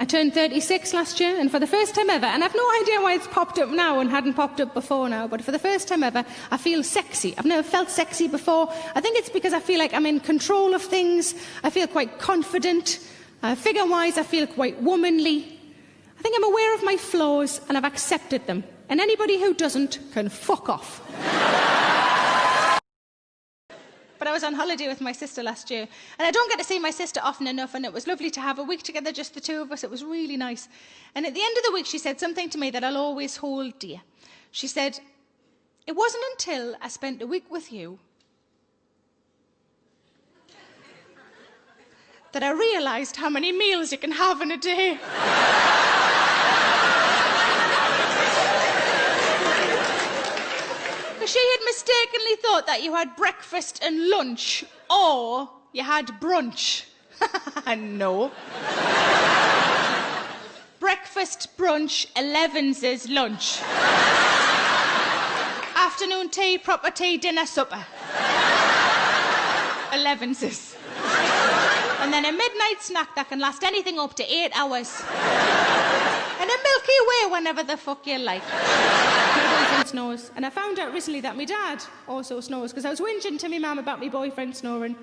turned 36 last year, and for the first time ever, and I've no idea why it's popped up now and hadn't popped up before now, but for the first time ever, I feel sexy. I've never felt sexy before. I think it's because I feel like I'm in control of things. I feel quite confident. Figure-wise, I feel quite womanly. I think I'm aware of my flaws, and I've accepted them. And anybody who doesn't can fuck off. But I was on holiday with my sister last year, and I don't get to see my sister often enough, and it was lovely to have a week together, just the two of us. It was really nice. And at the end of the week, she said something to me that I'll always hold dear. She said, "It wasn't until I spent a week with you that I realised how many meals you can have in a day." She had mistakenly thought that you had breakfast and lunch, or you had brunch. No. Breakfast, brunch, 11's lunch. Afternoon tea, proper tea, dinner, supper. 11's. And then a midnight snack that can last anything up to 8 hours. And a Milky Way whenever the fuck you like. My boyfriend snores. And I found out recently that my dad also snores, because I was whinging to my mum about my boyfriend snoring.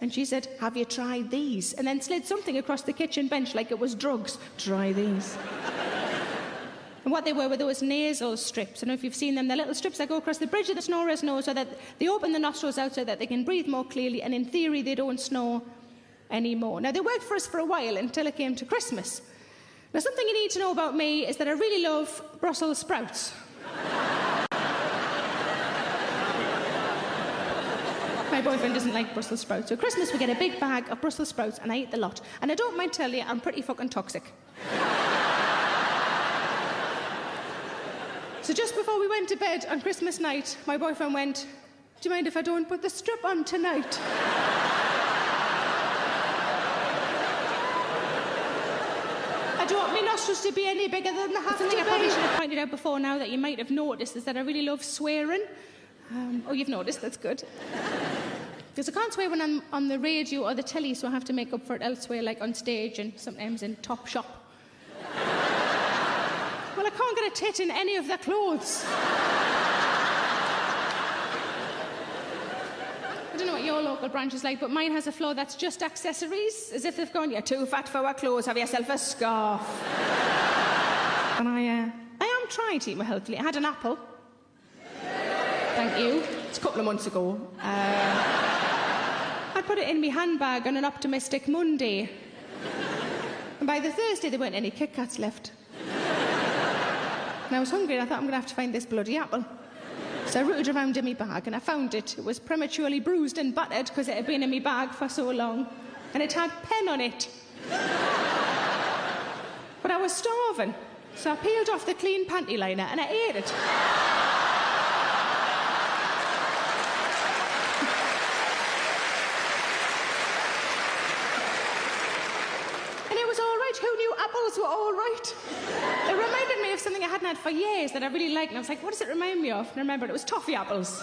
And she said, "Have you tried these?" And then slid something across the kitchen bench like it was drugs. "Try these." And what they were those nasal strips. I don't know if you've seen them. They're little strips that go across the bridge of the snorer's nose so that they open the nostrils out so that they can breathe more clearly, and in theory they don't snore anymore. Now, they worked for us for a while until it came to Christmas. Now, something you need to know about me is that I really love Brussels sprouts. My boyfriend doesn't like Brussels sprouts. So at Christmas, we get a big bag of Brussels sprouts, and I eat the lot. And I don't mind telling you, I'm pretty fucking toxic. So just before we went to bed on Christmas night, my boyfriend went, "Do you mind if I don't put the strip on tonight?" I don't want my nostrils to be any bigger than they have to be. Something I probably should have pointed out before now that you might have noticed is that I really love swearing. Oh, you've noticed, that's good. Because I can't swear when I'm on the radio or the telly, so I have to make up for it elsewhere, like on stage and sometimes in Top Shop. Well, I can't get a tit in any of their clothes. I don't know what your local branch is like, but mine has a floor that's just accessories, as if they've gone, "You're too fat for our clothes, have yourself a scarf." And I am trying to eat more healthily. I had an apple. Thank you. It's a couple of months ago. I put it in my handbag on an optimistic Monday. And by the Thursday, there weren't any Kit Kats left. And I was hungry, and I thought, I'm going to have to find this bloody apple. So I rooted around in my bag, and I found it. It was prematurely bruised and battered because it had been in my bag for so long. And it had pen on it. But I was starving, so I peeled off the clean panty liner, and I ate it. Who knew apples were all right? It reminded me of something I hadn't had for years that I really liked, and I was like, what does it remind me of? And I remembered it was toffee apples.